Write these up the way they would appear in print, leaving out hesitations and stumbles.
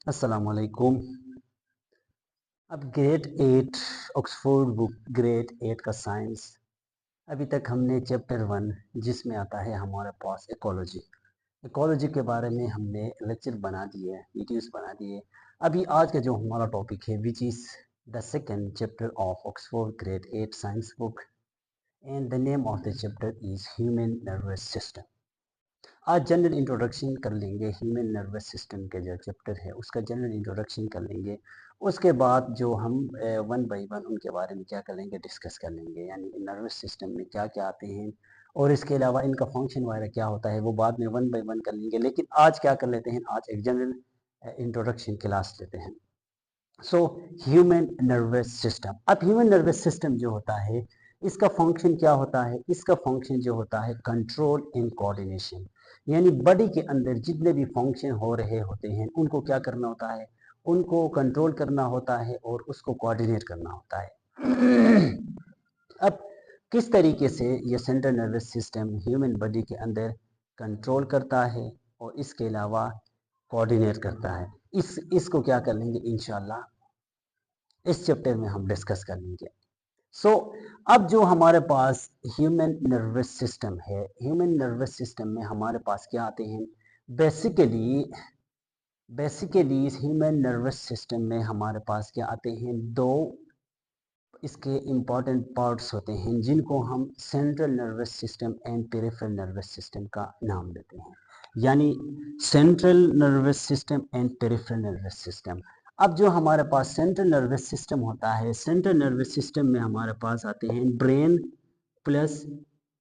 अस्सलामुअलैकुम। अब grade 8 Oxford book grade 8 का साइंस। अभी तक हमने चैप्टर 1 जिसमें आता है हमारे पास इकोलॉजी। इकोलॉजी के बारे में हमने लेक्चर बना दिए, वीडियोस बना दिए। अभी आज का जो हमारा टॉपिक है which is the second chapter of Oxford grade 8 science book and the name of the chapter is human nervous system. आज जनरल इंट्रोडक्शन कर लेंगे ह्यूमन नर्वस सिस्टम के जो चैप्टर है उसका जनरल इंट्रोडक्शन कर लेंगे। उसके बाद जो हम वन बाय वन उनके बारे में क्या कर लेंगे, डिस्कस कर लेंगे, यानी नर्वस सिस्टम में क्या क्या आते हैं और इसके अलावा इनका फंक्शन वगैरह क्या होता है वो बाद में वन बाय वन कर लेंगे। लेकिन आज क्या कर लेते हैं, आज एक जनरल इंट्रोडक्शन क्लास लेते हैं। So human nervous system. अब ह्यूमन नर्वस सिस्टम जो होता है इसका फंक्शन क्या होता है, इसका फंक्शन जो होता है कंट्रोल एंड कोऑर्डिनेशन, यानी बॉडी के अंदर जितने भी फंक्शन हो रहे होते हैं उनको क्या करना होता है, उनको कंट्रोल करना होता है और उसको कोऑर्डिनेट करना होता है। अब किस तरीके से ये central nervous system human body के अंदर कंट्रोल करता है और इसके अलावा कोऑर्डिनेट करता है, इसको क्या कर लेंगे इंशाल्लाह इस चैप्टर में हम डिस्कस कर लेंगे। सो अब जो हमारे पास ह्यूमन नर्वस सिस्टम है, ह्यूमन नर्वस सिस्टम में हमारे पास क्या आते हैं, बेसिकली ह्यूमन नर्वस सिस्टम में हमारे पास क्या आते हैं, दो इसके इम्पॉर्टेंट पार्ट्स होते हैं जिनको हम central nervous system and peripheral nervous system का नाम देते हैं, यानी central nervous system and peripheral nervous system. अब जो हमारे पास सेंट्रल नर्वस सिस्टम होता है, सेंट्रल नर्वस सिस्टम में हमारे पास आते हैं ब्रेन प्लस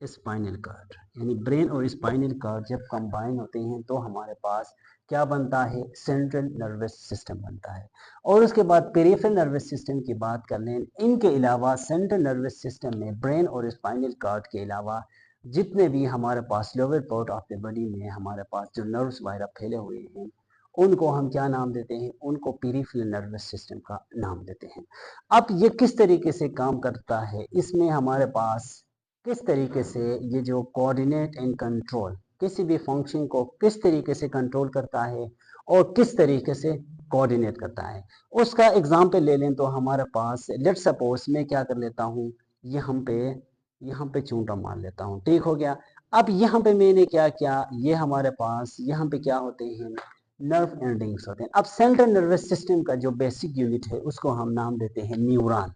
स्पाइनल कार्ड, यानी ब्रेन और स्पाइनल कार्ड जब कंबाइन होते हैं तो हमारे पास क्या बनता है, सेंट्रल नर्वस सिस्टम बनता है। और उसके बाद पेरिफेरल नर्वस सिस्टम की बात कर लें, इनके अलावा सेंट्रल नर्वस सिस्टम में ब्रेन और स्पाइनल कार्ड के अलावा जितने भी हमारे पास lower part of the body में हमारे पास जो नर्व्स वगैरह फैले हुए हैं उनको हम क्या नाम देते हैं, उनको पेरिफेरल नर्वस सिस्टम का नाम देते हैं। अब ये किस तरीके से काम करता है, इसमें हमारे पास किस तरीके से ये जो कोऑर्डिनेट एंड कंट्रोल किसी भी फंक्शन को किस तरीके से कंट्रोल करता है और किस तरीके से कोऑर्डिनेट करता है, उसका एग्जाम्पल ले लें तो हमारे पास लेट सपोज मैं क्या कर लेता हूँ, यहाँ पे चूंटा मार लेता हूँ, ठीक हो गया। अब यहाँ पे मैंने क्या किया, ये हमारे पास यहाँ पे क्या होते हैं, नर्व एंडिंग्स होते हैं। अब सेंट्रल नर्वस सिस्टम का जो बेसिक यूनिट है उसको हम नाम देते हैं न्यूरॉन,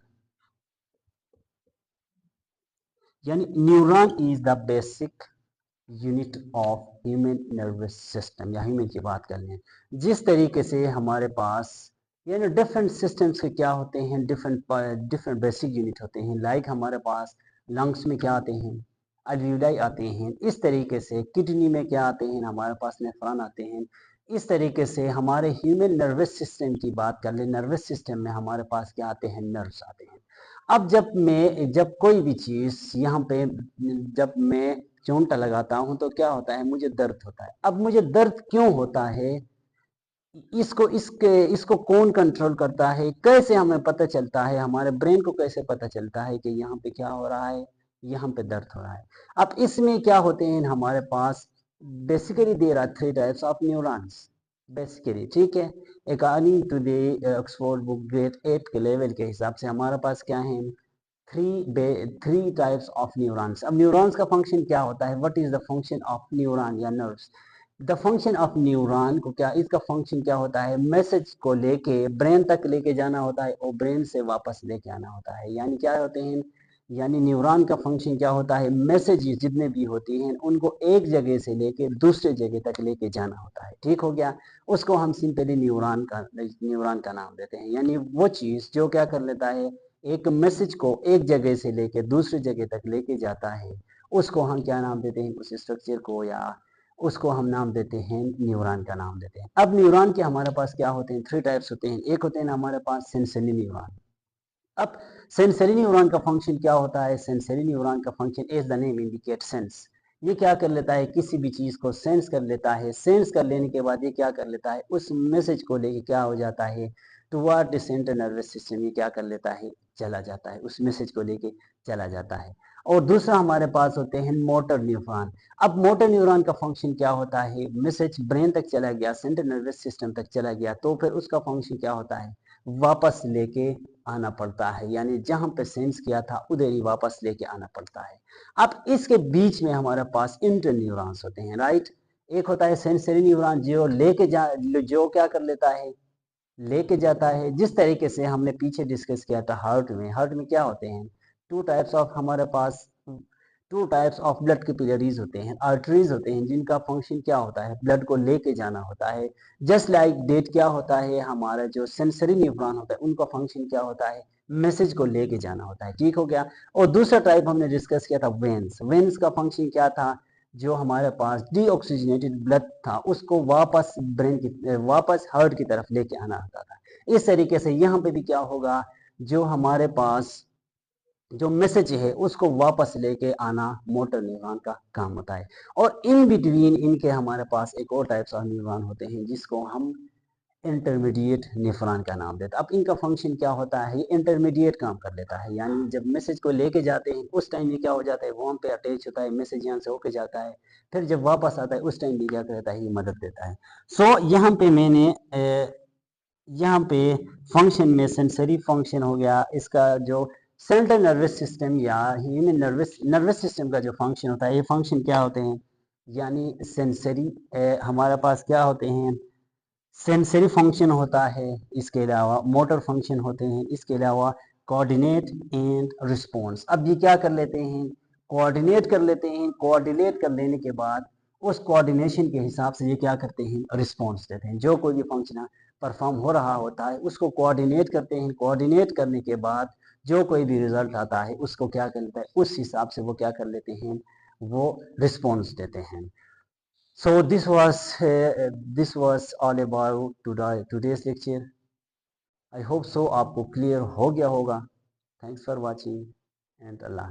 यानी neuron is the basic unit of human nervous system, या ह्यूमन की बात कर लें। जिस तरीके से हमारे पास यानी डिफरेंट सिस्टम्स के क्या होते हैं, डिफरेंट बेसिक यूनिट होते हैं। लाइक हमारे पास लंग्स में क्या आते हैं, अल्वियोलाई आते हैं। इस तरीके से किडनी में क्या आते हैं, हमारे पास नेफ्रॉन आते हैं। इस तरीके से हमारे ह्यूमन नर्वस सिस्टम की बात कर लें, नर्वस सिस्टम में हमारे पास क्या आते हैं, नर्व्स आते हैं। अब जब कोई भी चीज़ यहाँ पे जब मैं चोंटा लगाता हूँ तो क्या होता है, मुझे दर्द होता है। अब मुझे दर्द क्यों होता है, इसको कौन कंट्रोल करता है, कैसे हमें पता चलता है, हमारे ब्रेन को कैसे पता चलता है कि यहाँ पे क्या हो रहा है, यहाँ पे दर्द हो रहा है। अब इसमें क्या होते हैं हमारे पास, basically there are three types of neurons basically, ठीक है। According to the Oxford book grade 8 के लेवल के हिसाब से हमारे पास क्या है, थ्री टाइप्स ऑफ न्यूरॉन्स। अब न्यूरॉन्स का फंक्शन क्या होता है, what is the function of neuron या nerves. The function of neuron को क्या, इसका फंक्शन क्या होता है, मैसेज को लेके ब्रेन तक लेके जाना होता है और ब्रेन से वापस लेके आना होता है। यानी क्या होते हैं, यानी न्यूरॉन का फंक्शन क्या होता है, मैसेजेस जितने भी होती हैं उनको एक जगह से लेके दूसरे जगह तक लेके जाना होता है, ठीक हो गया। उसको हम सिंपली न्यूरॉन का नाम देते हैं। यानी वो चीज़ जो क्या कर लेता है, एक मैसेज को एक जगह से लेके दूसरी जगह तक लेके जाता है, उसको हम क्या नाम देते हैं, उस स्ट्रक्चर को या उसको हम नाम देते हैं, न्यूरॉन का नाम देते हैं। अब न्यूरॉन के हमारे पास क्या होते हैं, थ्री टाइप्स होते हैं। एक होते हैं हमारे पास सेंसरी न्यूरॉन। अब सेंसरी न्यूरॉन का फंक्शन क्या होता है, सेंसरी न्यूरॉन का function as the name indicate sense. ये क्या कर लेता है, किसी भी चीज को सेंस कर लेता है। सेंस कर लेने के बाद ये क्या कर लेता है, उस मैसेज को लेके क्या हो जाता है, toward the central nervous system, ये क्या कर लेता है, चला जाता है, उस मैसेज को लेके चला जाता है। और दूसरा हमारे पास होते हैं मोटर न्यूरॉन। अब मोटर न्यूरॉन का फंक्शन क्या होता है, मैसेज ब्रेन तक चला गया, सेंट्रल नर्वस सिस्टम तक चला गया, तो फिर उसका फंक्शन क्या होता है, वापस लेके आना पड़ता है, यानी जहां पे सेंस किया था उधर ही वापस लेके आना पड़ता है। अब इसके बीच में हमारे पास इंटर न्यूरॉन्स होते हैं, राइट। एक होता है सेंसरी न्यूरॉन जो जो क्या कर लेता है, लेके जाता है। जिस तरीके से हमने पीछे डिस्कस किया था हार्ट में क्या होते हैं, टू टाइप्स ऑफ हमारे पास, two types of blood capillaries होते हैं, आर्टरीज होते हैं, जिनका फंक्शन क्या होता है, ब्लड को लेके जाना होता है। जस्ट लाइक डेट क्या होता है, हमारा जो सेंसरी न्यूरॉन होता है उनका फंक्शन क्या होता है, मैसेज को लेके जाना होता है, ठीक हो गया। और दूसरा टाइप हमने डिस्कस किया था वेन्स। वेन्स का फंक्शन क्या था, जो हमारे पास डीऑक्सीजनेटेड ब्लड था उसको वापस वापस हार्ट की तरफ लेके आना होता था। इस तरीके से यहाँ पे भी क्या होगा, जो हमारे पास जो मैसेज है उसको वापस लेके आना मोटर न्यूरॉन का काम होता है। और इन बिटवीन इनके हमारे पास एक और टाइप्स ऑफ न्यूरॉन होते हैं जिसको हम इंटरमीडिएट नेफ्रॉन का नाम देते हैं। अब इनका फंक्शन क्या होता है, ये इंटरमीडिएट काम कर लेता है, यानी जब मैसेज को लेके जाते हैं उस टाइम ये क्या हो जाता है, वहाँ पे अटैच होता है, मैसेज यहाँ से होके जाता है, फिर जब वापस आता है उस टाइम भी क्या करता है, ये मदद देता है। सो यहाँ पे मैंने यहाँ पे फंक्शन में सेंसरी फंक्शन हो गया, इसका जो सेंट्रल नर्वस सिस्टम या ह्यूमन नर्वस सिस्टम का जो फंक्शन होता है, ये फंक्शन क्या होते हैं, यानी सेंसरी हमारे पास क्या होते हैं, सेंसरी फंक्शन होता है, इसके अलावा मोटर फंक्शन होते हैं, इसके अलावा कोऑर्डिनेट एंड रिस्पॉन्स। अब ये क्या कर लेते हैं, कोऑर्डिनेट कर लेते हैं, कोऑर्डिनेट कर लेने के बाद उस कोऑर्डिनेशन के हिसाब से ये क्या करते हैं, रिस्पॉन्स देते हैं। जो कोई भी फंक्शन परफॉर्म हो रहा होता है उसको कोऑर्डिनेट करते हैं, कोऑर्डिनेट करने के बाद जो कोई भी रिजल्ट आता है उसको क्या कर लेता है, उस हिसाब से वो क्या कर लेते हैं, वो रिस्पॉन्स देते हैं। So this was all about today's lecture. I hope so आपको क्लियर हो गया होगा। Thanks for watching and Allah